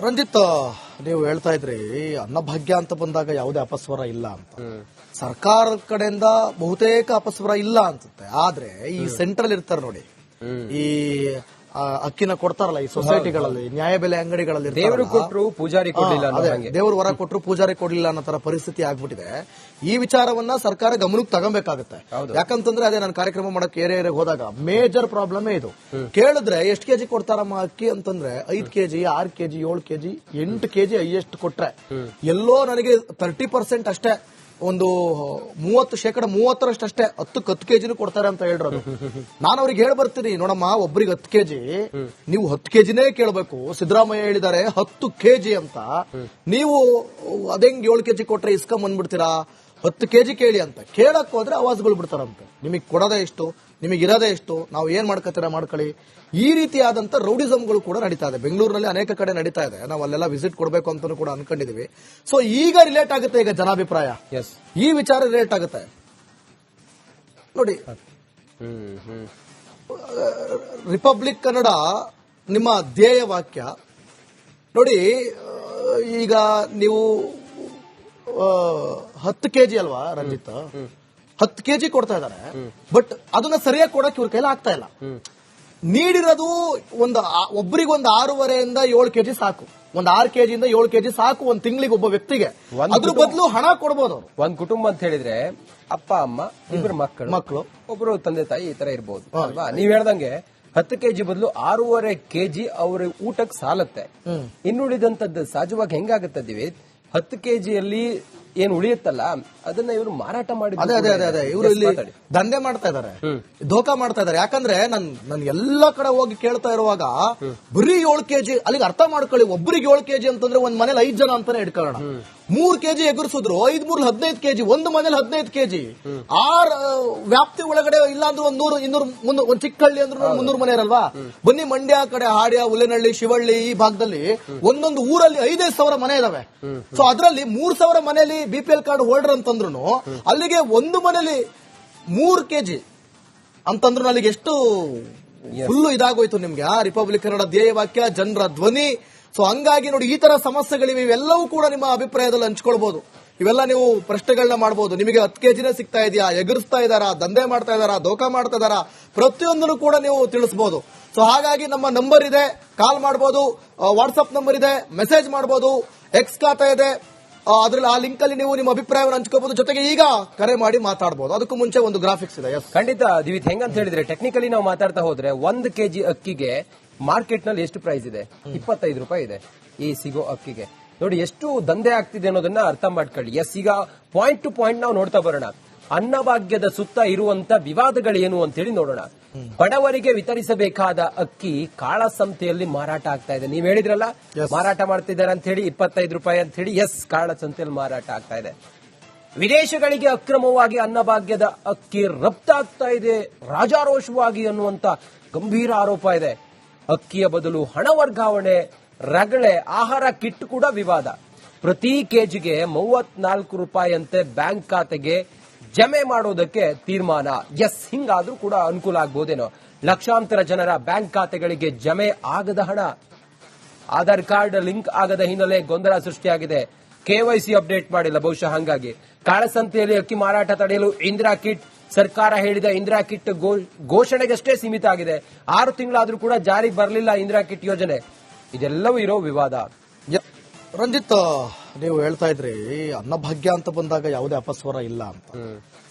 ರಂಜಿತ್, ನೀವು ಹೇಳ್ತಾ ಇದ್ರಿ ಅನ್ನಭಾಗ್ಯ ಅಂತ ಬಂದಾಗ ಯಾವುದೇ ಅಪಸ್ವರ ಇಲ್ಲ ಅಂತ. ಸರ್ಕಾರದ ಕಡೆಯಿಂದ ಬಹುತೇಕ ಅಪಸ್ವರ ಇಲ್ಲ ಅನ್ಸುತ್ತೆ. ಆದ್ರೆ ಈ ಸೆಂಟ್ರಲ್ ಇರ್ತಾರೆ ನೋಡಿ, ಈ ಅಕ್ಕಿನ ಕೊಡ್ತಾರಲ್ಲ ಈ ಸೊಸೈಟಿಗಳಲ್ಲಿ, ನ್ಯಾಯಬೆಲೆ ಅಂಗಡಿಗಳಲ್ಲಿ, ದೇವರು ಕೊಟ್ಟರು ಪೂಜಾರಿ ಕೊಡಲಿಲ್ಲ, ದೇವರು ವರ ಕೊಟ್ಟರು ಪೂಜಾರಿ ಕೊಡಲಿಲ್ಲ ಅನ್ನೋ ತರ ಪರಿಸ್ಥಿತಿ ಆಗ್ಬಿಟ್ಟಿದೆ. ಈ ವಿಚಾರವನ್ನ ಸರ್ಕಾರ ಗಮನಕ್ಕೆ ತಗೋಬೇಕಾಗುತ್ತೆ. ಯಾಕಂತಂದ್ರೆ ಅದೇ ನಾನು ಕಾರ್ಯಕ್ರಮ ಮಾಡಕ್ಕೆ ಏರಿಯಾಗೆ ಹೋದಾಗ ಮೇಜರ್ ಪ್ರಾಬ್ಲಮ್ ಇದು. ಕೇಳಿದ್ರೆ ಎಷ್ಟು ಕೆಜಿ ಕೊಡ್ತಾರಮ್ಮ ಅಕ್ಕಿ ಅಂತಂದ್ರೆ 5 KG, 6 KG, 7 KG, 8 KG highest ಕೊಟ್ರೆ, ಎಲ್ಲೋ ನನಗೆ 30% ಅಷ್ಟೇ, ಒಂದು 30% ಅಷ್ಟೇ 10 ಕೆಜಿನೂ ಕೊಡ್ತಾರೆ ಅಂತ ಹೇಳಿರೋದು. ನಾನು ಅವ್ರಿಗೆ ಹೇಳಿ ಬರ್ತೀನಿ, ನೋಡಮ್ಮ ಒಬ್ರಿಗೆ 10 ಕೆಜಿ, ನೀವು 10 ಕೆಜಿನೇ ಕೇಳಬೇಕು. ಸಿದ್ದರಾಮಯ್ಯ ಹೇಳಿದ್ದಾರೆ 10 ಕೆಜಿ ಅಂತ. ನೀವು ಅದೇಂಗ್ 7 ಕೆಜಿ ಕೊಟ್ರೆ ಇಸ್ಕೊಂಡ್ ಬಂದ್ಬಿಡ್ತೀರಾ? 10 ಕೆಜಿ ಕೇಳಿ ಅಂತ ಕೇಳಕ್ ಹೋದ್ರೆ ಆವಾಜ್ಗಳು ಬಿಡ್ತಾರಂತೆ. ನಿಮಗೆ ಕೊಡೋದೇ ಎಷ್ಟು, ನಿಮಗೆ ಇರೋದೇ ಎಷ್ಟು, ನಾವು ಏನ್ ಮಾಡ್ಕೊತೀರಾ ಮಾಡ್ಕೊಳ್ಳಿ. ಈ ರೀತಿಯಾದಂತ ರೌಡಿಸಮ್ಗಳು ಕೂಡ ನಡೀತಾ ಇದೆ. ಬೆಂಗಳೂರಿನಲ್ಲಿ ಅನೇಕ ಕಡೆ ನಡೀತಾ ಇದೆ. ನಾವು ಅಲ್ಲೆಲ್ಲ ವಿಸಿಟ್ ಕೊಡಬೇಕು ಅಂತ ಕೂಡ ಅನ್ಕೊಂಡಿದೀವಿ. ಸೊ ಈಗ ರಿಲೇಟ್ ಆಗುತ್ತೆ, ಈಗ ಜನಾಭಿಪ್ರಾಯ ಈ ವಿಚಾರ ರಿಲೇಟ್ ಆಗುತ್ತೆ ನೋಡಿ. ರಿಪಬ್ಲಿಕ್ ಕನ್ನಡ ನಿಮ್ಮ ಧ್ಯೇಯ ವಾಕ್ಯ ನೋಡಿ. ಈಗ ನೀವು 10 ಕೆಜಿ ಅಲ್ವಾ ರಂಜಿತ್, 10 ಕೆಜಿ ಕೊಡ್ತಾ ಇದ್ದಾರೆ. ಬಟ್ ಅದನ್ನ ಸರಿಯಾಗಿ ಕೊಡಕ್ಕೆ ಇವ್ರ ಕೈಲಿ ಆಗ್ತಾ ಇಲ್ಲ. ನೀಡಿರೋದು ಒಬ್ಬರಿಗೊಂದು 6.5 7 ಕೆಜಿ ಸಾಕು. ಒಂದು 6 ಕೆಜಿಯಿಂದ 7 ಕೆಜಿ ಸಾಕು ಒಂದು ತಿಂಗಳಿಗೆ ಒಬ್ಬ ವ್ಯಕ್ತಿಗೆ. ಅದ್ರ ಬದಲು ಹಣ ಕೊಡಬಹುದು. ಒಂದ್ ಕುಟುಂಬ ಅಂತ ಹೇಳಿದ್ರೆ ಅಪ್ಪ ಅಮ್ಮ, ಇಬ್ಬರು ಮಕ್ಕಳು, ಒಬ್ರು ತಂದೆ ತಾಯಿ, ಈ ತರ ಇರ್ಬೋದು ಅಲ್ವಾ? ನೀವ್ ಹೇಳ್ದಂಗೆ 10 ಕೆಜಿ ಬದಲು 6.5 ಕೆಜಿ ಅವ್ರ ಊಟಕ್ಕೆ ಸಾಲತ್ತೆ. ಇನ್ನುಳಿದಂತದ್ದು ಸಹಜವಾಗಿ ಹೆಂಗಾಗತ್ತದಿವಿ, 10 ಕೆಜಿಯಲ್ಲಿ ಏನ್ ಉಳಿಯುತ್ತಲ್ಲ ಅದನ್ನ ಇವರು ಮಾರಾಟ ಮಾಡಿ ಇವರು ಇಲ್ಲಿ ದಂಧೆ ಮಾಡ್ತಾ ಇದಾರೆ, ಧೋಕಾ ಮಾಡ್ತಾ ಇದಾರೆ. ಯಾಕಂದ್ರೆ ನನ್ ಎಲ್ಲಾ ಕಡೆ ಹೋಗಿ ಕೇಳ್ತಾ ಇರುವಾಗ ಬರೀ 7 ಕೆಜಿ, ಅಲ್ಲಿಗೆ ಅರ್ಥ ಮಾಡ್ಕೊಳ್ಳಿ, ಒಬ್ಬರಿಗೆ 7 ಕೆಜಿ ಅಂತಂದ್ರೆ ಒಂದ್ ಮನೇಲಿ 5 ಜನ ಅಂತಾನೆ ಇಟ್ಕೊಳ್ಳೋಣ. 3 ಕೆಜಿ ಎಗರ್ಸಿದ್ರು 5 3 15 ಕೆಜಿ, ಒಂದು ಮನೇಲಿ 15 ಕೆಜಿ. ವ್ಯಾಪ್ತಿ ಒಳಗಡೆ ಇಲ್ಲಾಂದ್ರೆ 100 200 ಒಂದ್ ಚಿಕ್ಕ ಹಳ್ಳಿ ಅಂದ್ರೆ 300 ಮನೆ ಇರಲ್ವಾ? ಬನ್ನಿ ಮಂಡ್ಯ ಕಡೆ, ಹಾಡ್ಯ, ಉಲೆನಹಳ್ಳಿ, ಶಿವಳ್ಳಿ, ಈ ಭಾಗದಲ್ಲಿ ಒಂದೊಂದು ಊರಲ್ಲಿ 5,000 ಮನೆ ಇದಾವೆ. ಸೊ ಅದರಲ್ಲಿ 3,000 ಮನೆಯಲ್ಲಿ BPL ಕಾರ್ಡ್ ಹೋಲ್ಡರ್ ಅಂತಂದ್ರು ಅಲ್ಲಿಗೆ ಒಂದು ಮನೇಲಿ 3 ಕೆಜಿ ಅಂತಂದ್ರು ಅಲ್ಲಿಗೆ ಎಷ್ಟು ಫುಲ್ಲು ಇದಾಗೋಯ್ತು ನಿಮ್ಗೆ. ರಿಪಬ್ಲಿಕ್ ಕನ್ನಡ ಧ್ಯೇಯ ವಾಕ್ಯ, ಜನರ ಧ್ವನಿ. ಸೊ ಹಂಗಾಗಿ ನೋಡಿ, ಈ ತರ ಸಮಸ್ಯೆಗಳಿವೆ. ಇವೆಲ್ಲವೂ ಕೂಡ ನಿಮ್ಮ ಅಭಿಪ್ರಾಯದಲ್ಲಿ ಹಂಚ್ಕೊಳ್ಬಹುದು. ಇವೆಲ್ಲ ನೀವು ಪ್ರಶ್ನೆಗಳನ್ನ ಮಾಡಬಹುದು. ನಿಮಗೆ 10 ಕೆಜಿನೇ ಸಿಗ್ತಾ ಇದೆಯಾ, ಎಗರಿಸ್ತಾ ಇದಾರಾ, ದಂಧೆ ಮಾಡ್ತಾ ಇದಾರಾ, ಧೋಕಾ ಮಾಡ್ತಾ ಇದಾರಾ, ಪ್ರತಿಯೊಂದನ್ನು ಕೂಡ ನೀವು ತಿಳಿಸಬಹುದು. ಸೊ ಹಾಗಾಗಿ ನಮ್ಮ ನಂಬರ್ ಇದೆ, ಕಾಲ್ ಮಾಡಬಹುದು. ವಾಟ್ಸ್ಆಪ್ ನಂಬರ್ ಇದೆ, ಮೆಸೇಜ್ ಮಾಡಬಹುದು. ಎಕ್ಸ್ ಖಾತಾ ಇದೆ, ಅದ್ರಲ್ಲಿ ಆ ಲಿಂಕ್ ಅಲ್ಲಿ ನೀವು ನಿಮ್ಮ ಅಭಿಪ್ರಾಯವನ್ನು ಹಂಚ್ಕೋಬಹುದು. ಜೊತೆಗೆ ಈಗ ಕರೆ ಮಾಡಿ ಮಾತಾಡಬಹುದು. ಅದಕ್ಕೂ ಮುಂಚೆ ಒಂದು ಗ್ರಾಫಿಕ್ಸ್ ಇದೆ. ಖಂಡಿತ ದಿವಿತ್, ಹೆಂಗಂತ ಹೇಳಿದ್ರೆ ಟೆಕ್ನಿಕಲಿ ನಾವು ಮಾತಾಡ್ತಾ ಹೋದ್ರೆ 1 ಕೆಜಿ ಅಕ್ಕಿಗೆ ಮಾರ್ಕೆಟ್ ನಲ್ಲಿ ಎಷ್ಟು ಪ್ರೈಸ್ ಇದೆ? 25 ರೂಪಾಯಿ ಇದೆ ಈ ಸಿಗೋ ಅಕ್ಕಿಗೆ. ನೋಡಿ ಎಷ್ಟು ದಂಧೆ ಆಗ್ತಿದೆ ಅನ್ನೋದನ್ನ ಅರ್ಥ ಮಾಡ್ಕೊಳ್ಳಿ. ಈಗ ಪಾಯಿಂಟ್ ಟು ಪಾಯಿಂಟ್ ನಾವು ನೋಡ್ತಾ ಬರೋಣ. ಅನ್ನಭಾಗ್ಯದ ಸುತ್ತ ಇರುವಂತ ವಿವಾದಗಳೇನು ಅಂತ ಹೇಳಿ ನೋಡೋಣ. ಬಡವರಿಗೆ ವಿತರಿಸಬೇಕಾದ ಅಕ್ಕಿ ಕಾಳಸಂತೆಯಲ್ಲಿ ಮಾರಾಟ ಆಗ್ತಾ ಇದೆ. ನೀವ್ ಹೇಳಿದ್ರಲ್ಲ ಮಾರಾಟ ಮಾಡ್ತಿದ್ದಾರೆ ಅಂತ ಹೇಳಿ, 25 ರೂಪಾಯಿ ಅಂತ ಹೇಳಿ. ಕಾಳಸಂತೆಯಲ್ಲಿ ಮಾರಾಟ ಆಗ್ತಾ ಇದೆ. ವಿದೇಶಗಳಿಗೆ ಅಕ್ರಮವಾಗಿ ಅನ್ನಭಾಗ್ಯದ ಅಕ್ಕಿ ರಫ್ತಾಗ್ತಾ ಇದೆ ರಾಜಾರೋಷವಾಗಿ ಅನ್ನುವಂತ ಗಂಭೀರ ಆರೋಪ ಇದೆ. ಅಕ್ಕಿಯ ಬದಲು ಹಣ ವರ್ಗಾವಣೆ, ರಗಳೆ, ಆಹಾರ ಕಿಟ್ ಕೂಡ ವಿವಾದ. ಪ್ರತಿ ಕೆಜಿಗೆ 34 ರೂಪಾಯಿ ಅಂತೆ ಬ್ಯಾಂಕ್ ಖಾತೆಗೆ ಜಮೆ ಮಾಡೋದಕ್ಕೆ ತೀರ್ಮಾನ. ಹಿಂಗಾದ್ರೂ ಕೂಡ ಅನುಕೂಲ ಆಗ್ಬೋದೇನೋ. ಲಕ್ಷಾಂತರ ಜನರ ಬ್ಯಾಂಕ್ ಖಾತೆಗಳಿಗೆ ಜಮೆ ಆಗದ ಹಣ, ಆಧಾರ್ ಕಾರ್ಡ್ ಲಿಂಕ್ ಆಗದ ಹಿನ್ನೆಲೆ ಗೊಂದಲ ಸೃಷ್ಟಿಯಾಗಿದೆ. KYC ಅಪ್ಡೇಟ್ ಮಾಡಿಲ್ಲ ಬಹುಶಃ. ಹಂಗಾಗಿ ಕಾಳಸಂತೆಯಲ್ಲಿ ಅಕ್ಕಿ ಮಾರಾಟ ತಡೆಯಲು ಇಂದಿರಾ ಕಿಟ್, ಸರ್ಕಾರ ಹೇಳಿದ ಇಂದಿರಾ ಕಿಟ್ ಘೋಷಣೆಗಷ್ಟೇ ಸೀಮಿತ ಆಗಿದೆ. 6 ತಿಂಗಳಾದ್ರೂ ಕೂಡ ಜಾರಿಗೆ ಬರಲಿಲ್ಲ ಇಂದಿರಾ ಕಿಟ್ ಯೋಜನೆ. ಇದೆಲ್ಲವೂ ಇರೋ ವಿವಾದ. ರಂಜಿತ್, ನೀವು ಹೇಳ್ತಾ ಇದ್ರಿ ಅನ್ನಭಾಗ್ಯ ಅಂತ ಬಂದಾಗ ಯಾವುದೇ ಅಪಸ್ವರ ಇಲ್ಲ ಅಂತ.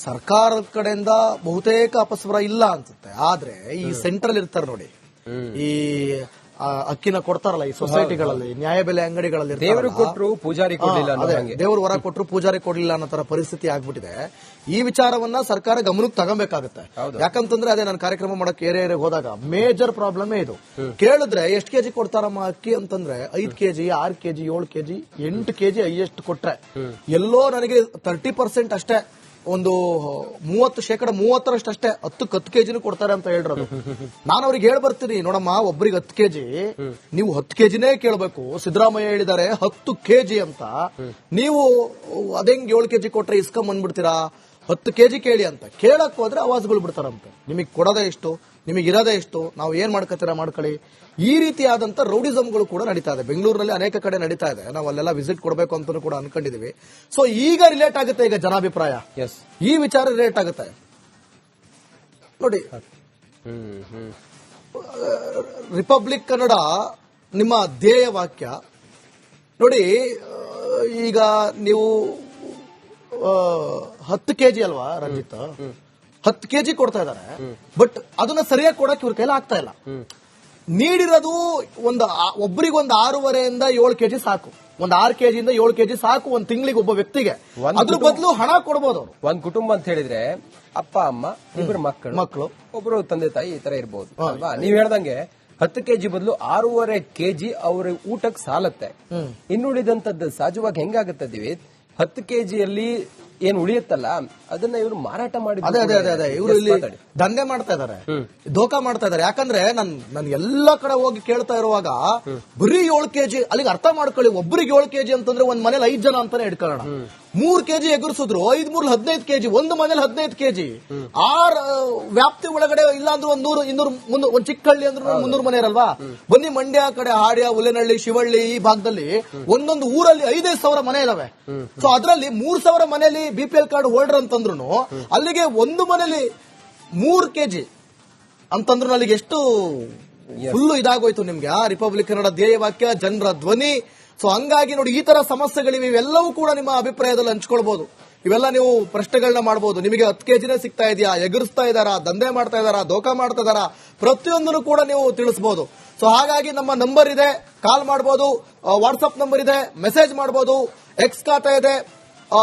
ಸರ್ಕಾರದ ಕಡೆಯಿಂದ ಬಹುತೇಕ ಅಪಸ್ವರ ಇಲ್ಲ ಅನ್ಸುತ್ತೆ. ಆದ್ರೆ ಈ ಸೆಂಟ್ರಲ್ ಇರ್ತಾರೆ ನೋಡಿ, ಈ ಅಕ್ಕಿನ ಕೊಡ್ತಾರಲ್ಲ ಈ ಸೊಸೈಟಿಗಳಲ್ಲಿ, ನ್ಯಾಯಬೆಲೆ ಅಂಗಡಿಗಳಲ್ಲಿ, ದೇವರು ಕೊಟ್ಟರು ಪೂಜಾರಿ ಕೊಡಲಿಲ್ಲ, ದೇವರು ವರ ಕೊಟ್ಟರು ಪೂಜಾರಿ ಕೊಡಲಿಲ್ಲ ಅನ್ನೋ ತರ ಪರಿಸ್ಥಿತಿ ಆಗ್ಬಿಟ್ಟಿದೆ. ಈ ವಿಚಾರವನ್ನ ಸರ್ಕಾರ ಗಮನಕ್ಕೆ ತಗೋಬೇಕಾಗುತ್ತೆ. ಯಾಕಂತಂದ್ರೆ ಅದೇ ನಾನು ಕಾರ್ಯಕ್ರಮ ಮಾಡಕ್ಕೆ ಏರಿಯಾಗೆ ಹೋದಾಗ ಮೇಜರ್ ಪ್ರಾಬ್ಲಮ್ ಇದು. ಕೇಳಿದ್ರೆ ಎಷ್ಟು ಕೆಜಿ ಕೊಡ್ತಾರಮ್ಮ ಅಕ್ಕಿ ಅಂತಂದ್ರೆ 5 KG, 6 KG, 7 KG, 8 KG highest ಕೊಟ್ರೆ, ಎಲ್ಲೋ ನನಗೆ 30% ಅಷ್ಟೇ, ಒಂದು 30% ಅಷ್ಟೇ 10 ಕೆಜಿನೂ ಕೊಡ್ತಾರೆ ಅಂತ ಹೇಳಿರೋದು. ನಾನು ಅವ್ರಿಗೆ ಹೇಳಿ ಬರ್ತೀನಿ, ನೋಡಮ್ಮ ಒಬ್ಬರಿಗೆ 10 ಕೆಜಿ, ನೀವು 10 ಕೆಜಿನೇ ಕೇಳಬೇಕು. ಸಿದ್ದರಾಮಯ್ಯ ಹೇಳಿದ್ದಾರೆ 10 ಕೆಜಿ ಅಂತ. ನೀವು ಅದೇಂಗ್ 7 ಕೆಜಿ ಕೊಟ್ರೆ ಇಸ್ಕೊಂಡ್ ಬಂದ್ಬಿಡ್ತೀರಾ? 10 ಕೆಜಿ ಕೇಳಿ ಅಂತ ಕೇಳಕ್ ಹೋದ್ರೆ ಆವಾಜ್ಗಳು ಬಿಡ್ತಾರಂತೆ. ನಿಮಗೆ ಕೊಡೋದೇ ಎಷ್ಟು, ನಿಮಗೆ ಇರೋದೇ ಎಷ್ಟು, ನಾವು ಏನ್ ಮಾಡ್ಕೊತೀರಾ ಮಾಡ್ಕೊಳ್ಳಿ, ಈ ರೀತಿಯಾದಂತ ರೌಡಿಸಮ್ಗಳು ಕೂಡ ನಡೀತಾ ಇದೆ. ಬೆಂಗಳೂರಿನಲ್ಲಿ ಅನೇಕ ಕಡೆ ನಡೀತಾ ಇದೆ. ನಾವು ಅಲ್ಲೆಲ್ಲ ವಿಸಿಟ್ ಕೊಡಬೇಕು ಅಂತ ಕೂಡ ಅನ್ಕೊಂಡಿದೀವಿ. ಸೊ ಈಗ ರಿಲೇಟ್ ಆಗುತ್ತೆ, ಈಗ ಜನಾಭಿಪ್ರಾಯ ಈ ವಿಚಾರ ರಿಲೇಟ್ ಆಗುತ್ತೆ ನೋಡಿ. ರಿಪಬ್ಲಿಕ್ ಕನ್ನಡ ನಿಮ್ಮ ಧ್ಯೇಯ ವಾಕ್ಯ ನೋಡಿ. ಈಗ ನೀವು 10 ಕೆಜಿ ಅಲ್ವಾ ರಂಜಿತ್, 10 ಕೆಜಿ ಕೊಡ್ತಾ ಇದಾರೆ. ಬಟ್ ಅದನ್ನ ಸರಿಯಾಗಿ ಕೊಡಕ್ಕೆ ಇವ್ರ ಕೈಲಿ ಆಗ್ತಾ ಇಲ್ಲ. ನೀಡಿರೋದು ಒಬ್ಬರಿಗೊಂದು 6.5 ಇಂದ 7 ಕೆಜಿ ಸಾಕು. ಒಂದು 6 ಕೆಜಿಯಿಂದ 7 ಕೆಜಿ ಸಾಕು ಒಂದ್ ತಿಂಗಳಿಗೆ ಒಬ್ಬ ವ್ಯಕ್ತಿಗೆ. ಅದ್ರ ಬದಲು ಹಣ ಕೊಡಬಹುದು. ಒಂದ್ ಕುಟುಂಬ ಅಂತ ಹೇಳಿದ್ರೆ ಅಪ್ಪ ಅಮ್ಮ ಇಬ್ಬರು ಮಕ್ಕಳು ಒಬ್ರು ತಂದೆ ತಾಯಿ ಈ ತರ ಇರ್ಬೋದು ಅಲ್ವಾ. ನೀವ್ ಹೇಳ್ದಂಗೆ 10 ಕೆಜಿ ಬದಲು 6.5 ಕೆಜಿ ಅವ್ರ ಊಟಕ್ಕೆ ಸಾಲತ್ತೆ. ಇನ್ನುಳಿದಂತದ್ದು ಸಹಜವಾಗಿ ಹೆಂಗಾಗುತ್ತೆ ದಿವೇತ್, 10 ಕೆಜಿಯಲ್ಲಿ ಏನ್ ಉಳಿಯುತ್ತಲ್ಲ ಅದನ್ನ ಇವರು ಮಾರಾಟ ಮಾಡಿ ಇವರು ಇಲ್ಲಿ ದಂಧೆ ಮಾಡ್ತಾ ಇದಾರೆ, ಧೋಕಾ ಮಾಡ್ತಾ ಇದಾರೆ. ಯಾಕಂದ್ರೆ ನನ್ ಎಲ್ಲಾ ಕಡೆ ಹೋಗಿ ಕೇಳ್ತಾ ಇರುವಾಗ ಬರೀ 7 ಕೆಜಿ, ಅಲ್ಲಿಗೆ ಅರ್ಥ ಮಾಡ್ಕೊಳ್ಳಿ, ಒಬ್ಬರಿಗೆ 7 ಕೆಜಿ ಅಂತಂದ್ರೆ ಒಂದ್ ಮನೇಲಿ 5 ಜನ ಅಂತಾನೆ ಇಟ್ಕೊಳ್ಳೋಣ. 3 ಕೆಜಿ ಎಗರಿಸಿದ್ರು 5 3 15 ಕೆಜಿ, ಒಂದು ಮನೇಲಿ 15 ಕೆಜಿ. ವ್ಯಾಪ್ತಿ ಒಳಗಡೆ ಇಲ್ಲ ಅಂದ್ರೆ 100 200 ಒಂದ್ ಚಿಕ್ಕ ಹಳ್ಳಿ ಅಂದ್ರೆ 300 ಮನೆ ಇರಲ್ವಾ. ಬನ್ನಿ ಮಂಡ್ಯ ಕಡೆ, ಹಾಡ್ಯ, ಉಲೆನಹಳ್ಳಿ, ಶಿವಳ್ಳಿ ಈ ಭಾಗದಲ್ಲಿ ಒಂದೊಂದು ಊರಲ್ಲಿ 5,000 ಮನೆ ಇದಾವೆ. ಸೊ ಅದರಲ್ಲಿ 3,000 ಮನೆಯಲ್ಲಿ BPL ಕಾರ್ಡ್ ಹೋಲ್ಡರ್ ಅಂತಂದ್ರು ಅಲ್ಲಿಗೆ ಒಂದು ಮನೇಲಿ 3 ಕೆಜಿ ಅಂತಂದ್ರು ಅಲ್ಲಿಗೆ ಎಷ್ಟು ಫುಲ್ಲು ಇದಾಗೋಯ್ತು ನಿಮ್ಗೆ. ರಿಪಬ್ಲಿಕ್ ಕನ್ನಡ ಧ್ಯೇಯ ವಾಕ್ಯ, ಜನರ ಧ್ವನಿ. ಸೊ ಹಂಗಾಗಿ ನೋಡಿ, ಈ ತರ ಸಮಸ್ಯೆಗಳಿವೆ. ಇವೆಲ್ಲವೂ ಕೂಡ ನಿಮ್ಮ ಅಭಿಪ್ರಾಯದಲ್ಲಿ ಹಂಚ್ಕೊಳ್ಬಹುದು. ಇವೆಲ್ಲ ನೀವು ಪ್ರಶ್ನೆಗಳನ್ನ ಮಾಡಬಹುದು. ನಿಮಗೆ 10 ಕೆಜಿನೇ ಸಿಗ್ತಾ ಇದೆಯಾ, ಎಗರಿಸ್ತಾ ಇದಾರಾ, ದಂಧೆ ಮಾಡ್ತಾ ಇದಾರಾ, ಧೋಕಾ ಮಾಡ್ತಾ ಇದಾರಾ, ಪ್ರತಿಯೊಂದನ್ನು ಕೂಡ ನೀವು ತಿಳಿಸಬಹುದು. ಸೊ ಹಾಗಾಗಿ ನಮ್ಮ ನಂಬರ್ ಇದೆ, ಕಾಲ್ ಮಾಡಬಹುದು, ವಾಟ್ಸ್ಆಪ್ ನಂಬರ್ ಇದೆ, ಮೆಸೇಜ್ ಮಾಡಬಹುದು, ಎಕ್ಸ್ ಖಾತೆ ಇದೆ,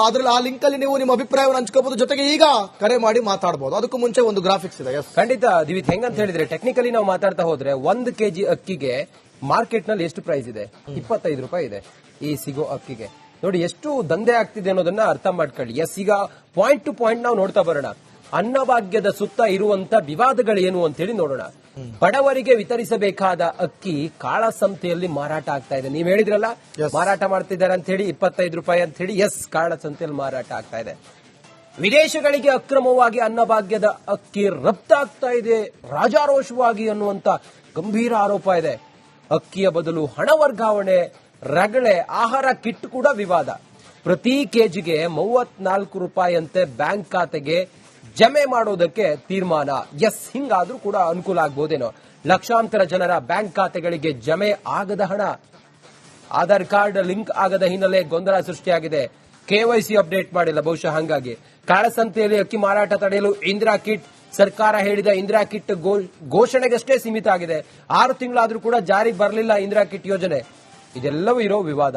ಅದ್ರಲ್ಲಿ ಆ ಲಿಂಕ್ ಅಲ್ಲಿ ನೀವು ನಿಮ್ಮ ಅಭಿಪ್ರಾಯವನ್ನು ಹಂಚ್ಕೋಬಹುದು. ಜೊತೆಗೆ ಈಗ ಕರೆ ಮಾಡಿ ಮಾತಾಡಬಹುದು. ಅದಕ್ಕೂ ಮುಂಚೆ ಒಂದು ಗ್ರಾಫಿಕ್ಸ್ ಇದೆ. ಖಂಡಿತ ದಿವಿತ್, ಹೆಂಗಂತ ಹೇಳಿದ್ರೆ ಟೆಕ್ನಿಕಲಿ ನಾವು ಮಾತಾಡ್ತಾ ಹೋದ್ರೆ 1 ಕೆಜಿ ಅಕ್ಕಿಗೆ ಮಾರ್ಕೆಟ್ ನಲ್ಲಿ ಎಷ್ಟು ಪ್ರೈಸ್ ಇದೆ? 25 ರೂಪಾಯಿ ಇದೆ ಈ ಸಿಗೋ ಅಕ್ಕಿಗೆ. ನೋಡಿ ಎಷ್ಟು ದಂಧೆ ಆಗ್ತಿದೆ ಅನ್ನೋದನ್ನ ಅರ್ಥ ಮಾಡ್ಕೊಳ್ಳಿ. ಈಗ ಪಾಯಿಂಟ್ ಟು ಪಾಯಿಂಟ್ ನಾವು ನೋಡ್ತಾ ಬರೋಣ. ಅನ್ನಭಾಗ್ಯದ ಸುತ್ತ ಇರುವಂತ ವಿವಾದಗಳೇನು ಅಂತ ಹೇಳಿ ನೋಡೋಣ. ಬಡವರಿಗೆ ವಿತರಿಸಬೇಕಾದ ಅಕ್ಕಿ ಕಾಳಸಂತೆಯಲ್ಲಿ ಮಾರಾಟ ಆಗ್ತಾ ಇದೆ. ನೀವ್ ಹೇಳಿದ್ರಲ್ಲ ಮಾರಾಟ ಮಾಡ್ತಿದ್ದಾರೆ ಅಂತ ಹೇಳಿ 25 ರೂಪಾಯಿ ಅಂತ ಹೇಳಿ. ಕಾಳಸಂತೆಯಲ್ಲಿ ಮಾರಾಟ ಆಗ್ತಾ ಇದೆ. ವಿದೇಶಗಳಿಗೆ ಅಕ್ರಮವಾಗಿ ಅನ್ನಭಾಗ್ಯದ ಅಕ್ಕಿ ರಫ್ತಾಗ್ತಾ ಇದೆ ರಾಜಾರೋಷವಾಗಿ ಅನ್ನುವಂತ ಗಂಭೀರ ಆರೋಪ ಇದೆ. ಅಕ್ಕಿಯ ಬದಲು ಹಣ ವರ್ಗಾವಣೆ, ರಗಳೆ, ಆಹಾರ ಕಿಟ್ ಕೂಡ ವಿವಾದ. ಪ್ರತಿ ಕೆಜಿಗೆ 34 ರೂಪಾಯಿ ಅಂತೆ ಬ್ಯಾಂಕ್ ಖಾತೆಗೆ ಜಮೆ ಮಾಡೋದಕ್ಕೆ ತೀರ್ಮಾನ. ಹಿಂಗಾದ್ರೂ ಕೂಡ ಅನುಕೂಲ ಆಗ್ಬೋದೇನೋ. ಲಕ್ಷಾಂತರ ಜನರ ಬ್ಯಾಂಕ್ ಖಾತೆಗಳಿಗೆ ಜಮೆ ಆಗದ ಹಣ, ಆಧಾರ್ ಕಾರ್ಡ್ ಲಿಂಕ್ ಆಗದ ಹಿನ್ನೆಲೆ ಗೊಂದಲ ಸೃಷ್ಟಿಯಾಗಿದೆ. KYC ಅಪ್ಡೇಟ್ ಮಾಡಿಲ್ಲ ಬಹುಶಃ. ಹಂಗಾಗಿ ಕಾಳಸಂತೆಯಲ್ಲಿ ಅಕ್ಕಿ ಮಾರಾಟ ತಡೆಯಲು ಇಂದಿರಾ ಕಿಟ್, ಸರ್ಕಾರ ಹೇಳಿದ ಇಂದಿರಾ ಕಿಟ್ ಘೋಷಣೆಗಷ್ಟೇ ಸೀಮಿತ ಆಗಿದೆ. 6 ತಿಂಗಳಾದ್ರೂ ಕೂಡ ಜಾರಿಗೆ ಬರಲಿಲ್ಲ ಇಂದಿರಾ ಕಿಟ್ ಯೋಜನೆ. ಇದೆಲ್ಲವೂ ಇರೋ ವಿವಾದ.